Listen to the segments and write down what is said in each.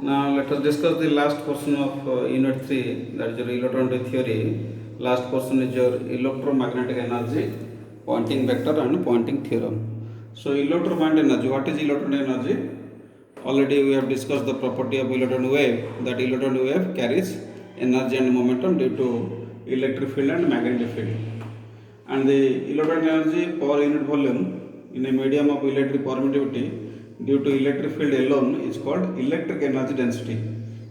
Now let us discuss the last portion of Unit 3, that is your electronic theory. Last portion is your electromagnetic energy, Poynting vector and Poynting theorem. So electromagnetic energy, what is electronic energy? Already we have discussed the property of electron wave, that electron wave carries energy and momentum due to electric field and magnetic field. And the electron energy per unit volume in a medium of electric permittivity due to electric field alone is called electric energy density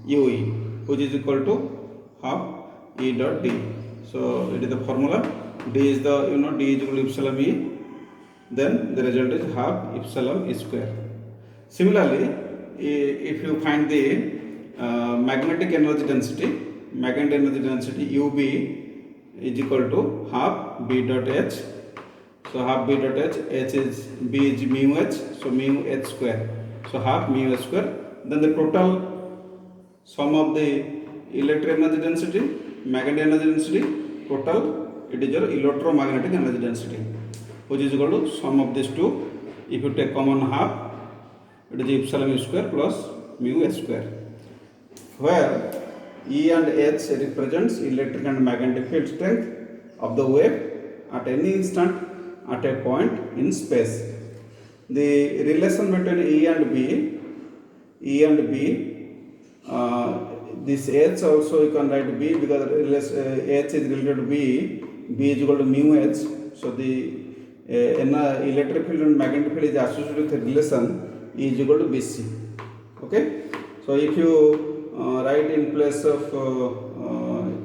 UE, which is equal to half E dot D. So it is the formula. D is the D is equal to epsilon E. Then the result is half epsilon E square. Similarly, if you find the magnetic energy density UB is equal to half B dot H. So half B dot H is B is mu H, so mu H square. So half mu H square. Then the total sum of the electric energy density, magnetic energy density, total it is your electromagnetic energy density, which is equal to sum of these two. If you take common half, it is epsilon mu square plus mu H square, where E and H represents electric and magnetic field strength of the wave at any instant at a point in space. The relation between E and B, this H also you can write B because H is related to B is equal to mu H. So the electric field and magnetic field is associated with a relation E is equal to BC. Okay, so if you write in place of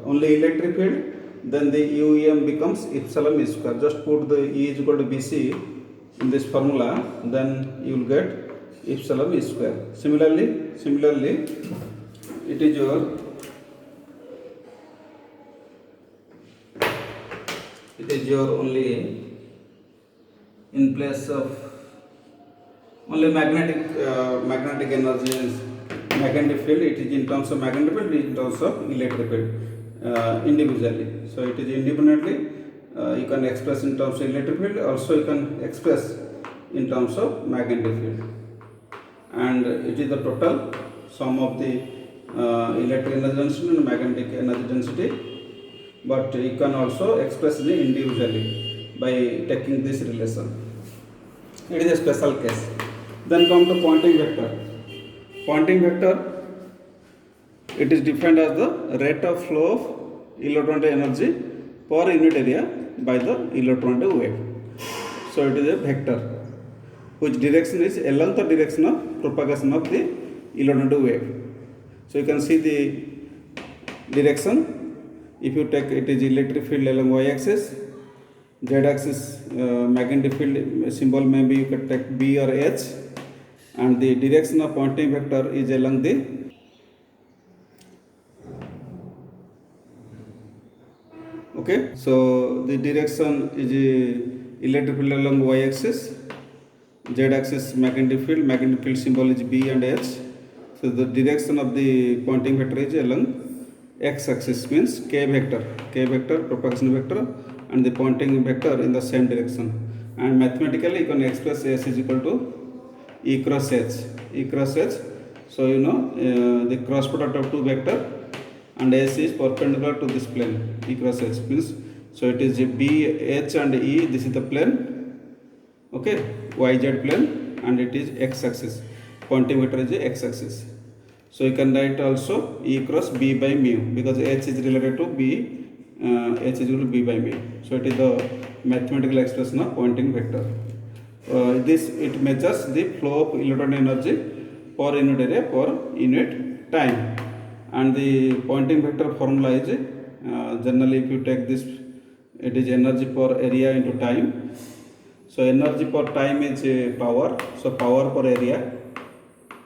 only electric field, then the UEM becomes epsilon E square. Just put the E is equal to BC in this formula, then you will get epsilon E square. Similarly, it is your only in place of only magnetic energy, magnetic field. It is in terms of magnetic field, it is in terms of electric field. Individually, so it is independently you can express in terms of electric field, also you can express in terms of magnetic field, and it is the total sum of the electric energy density and magnetic energy density, but you can also express it individually by taking this relation. It is a special case. Then come to Poynting vector. It is defined as the rate of flow of electromagnetic energy per unit area by the electromagnetic wave. So it is a vector whose direction is along the direction of propagation of the electromagnetic wave. So you can see the direction. If you take it is electric field along y-axis, z-axis magnetic field symbol, maybe you can take B or H, and the direction of Poynting vector is along the okay. So the direction is electric field along y-axis, z-axis magnetic field symbol is B and H. So the direction of the Poynting vector is along x-axis, means k vector propagation vector, and the Poynting vector in the same direction. And mathematically you can express S is equal to E cross H. So the cross product of two vector and S is perpendicular to this plane. E cross H means, so it is B, H and E, this is the plane, okay, YZ plane, and it is x-axis. Poynting vector is x-axis. So you can write also E cross B by mu, because H is related to B, H is equal to B by mu. So it is the mathematical expression of Poynting vector. It measures the flow of electron energy per unit area per unit time. And the Poynting vector formula is generally, if you take this, it is energy per area into time. So energy per time is power, so power per area,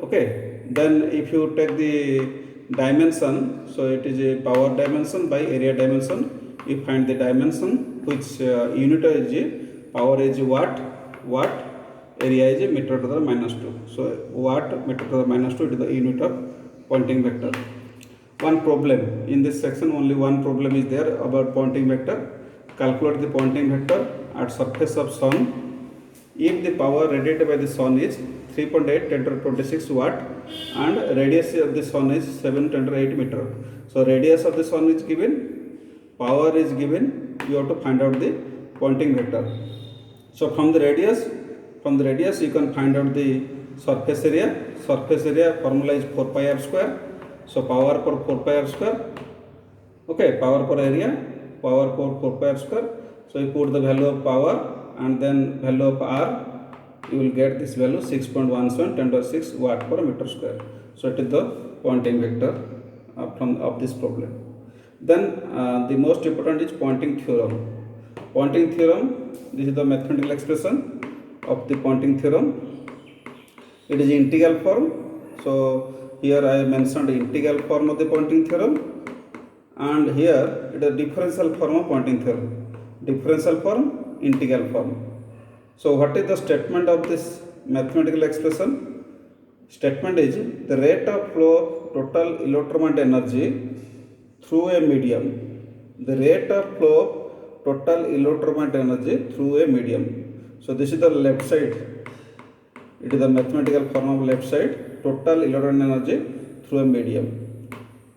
okay. Then if you take the dimension, so it is a power dimension by area dimension. You find the dimension, which unit is power is watt, area is meter to the minus 2. So watt meter to the minus 2, it is the unit of Poynting vector. One problem in this section, only one problem is there about Poynting vector. Calculate the Poynting vector at surface of sun if the power radiated by the sun is 3.8 10 to the 26 watt and radius of the sun is 708 meter. So radius of the sun is given, power is given, you have to find out the Poynting vector. So from the radius you can find out the surface area. Surface area formula is 4 pi r square. So power for 4 pi r square, okay, power per area, power for 4 pi r square. So you put the value of power and then value of r, you will get this value 6.17 10 to 6 watt per meter square. So it is the Poynting vector of this problem. Then the most important is Poynting theorem. Poynting theorem, this is the mathematical expression of the Poynting theorem. It is integral form. So here I mentioned the integral form of the Poynting theorem, and here it is differential form of Poynting theorem. Differential form, integral form. So what is the statement of this mathematical expression? Statement is the rate of flow of total electromagnetic energy through a medium. The rate of flow of total electromagnetic energy through a medium. So this is the left side. It is the mathematical form of left side. Total electromagnetic energy through a medium.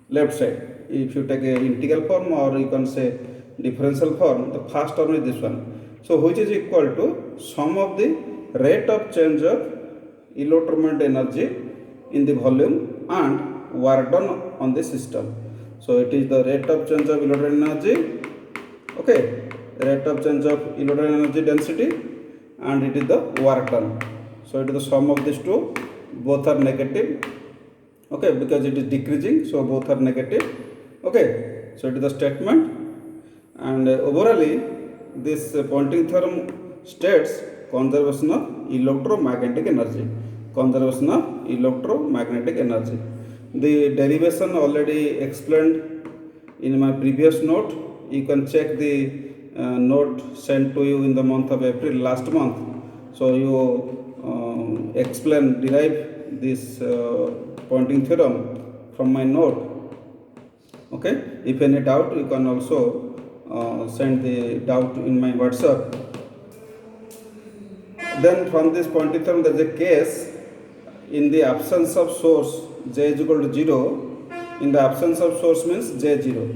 Left side. If you take a integral form, or you can say differential form, the first term is this one. So which is equal to sum of the rate of change of electromagnetic energy in the volume and work done on the system. So it is the rate of change of electromagnetic energy, okay, rate of change of electromagnetic energy density, and it is the work done. So it is the sum of these two, both are negative, okay, because it is decreasing, so both are negative, okay. So it is the statement, and overall this Poynting theorem states conservation of electromagnetic energy. Conservation of electromagnetic energy. The derivation already explained in my previous note. You can check the note sent to you in the month of April last month. So you derive this Poynting theorem from my note. Okay. If any doubt, you can also send the doubt in my WhatsApp. Then from this Poynting theorem, there is a case in the absence of source J is equal to 0. In the absence of source means J 0,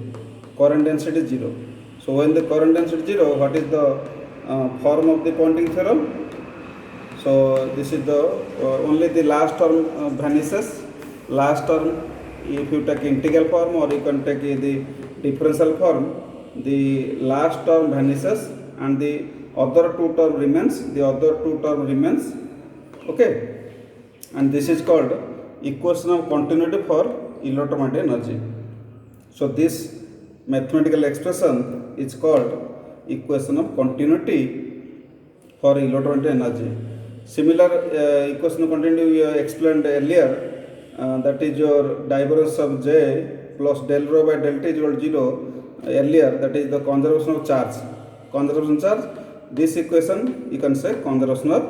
current density 0. So when the current density 0, what is the form of the Poynting theorem? So this is the only the last term vanishes. Last term, if you take integral form, or you can take the differential form, the last term vanishes and the other two term remains. Okay, and this is called equation of continuity for electromagnetic energy. So this mathematical expression is called equation of continuity for electromagnetic energy. Similar equation of continuity we explained earlier, that is your divergence of J plus del rho by del T is equal to 0. Earlier, that is the conservation of charge. This equation you can say conservation of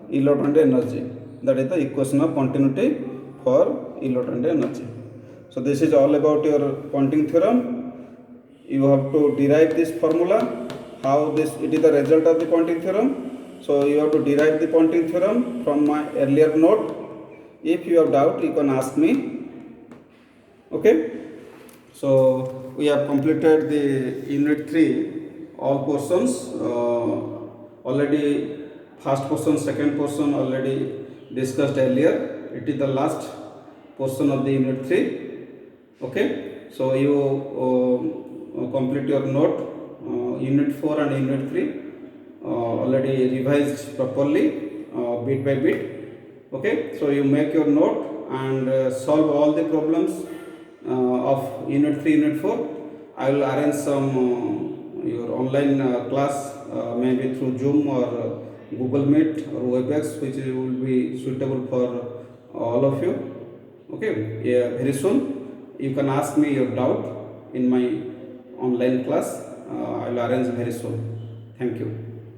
electromagnetic energy. That is the equation of continuity for electromagnetic energy. So this is all about your Poynting theorem. You have to derive this formula. How this, it is the result of the Poynting theorem. So you have to derive the Poynting theorem from my earlier note. If you have doubt, you can ask me. Okay. So we have completed the unit 3, all portions. Already first portion, second portion already discussed earlier. It is the last portion of the unit 3. Okay. So you complete your note, unit 4 and unit 3 already revised properly, bit by bit. Okay. So you make your note and solve all the problems of unit 3, unit 4. I will arrange some your online class, maybe through Zoom or Google Meet or WebEx, which will be suitable for all of you. Okay, yeah, very soon you can ask me your doubt in my online class. I will arrange very soon. Thank you.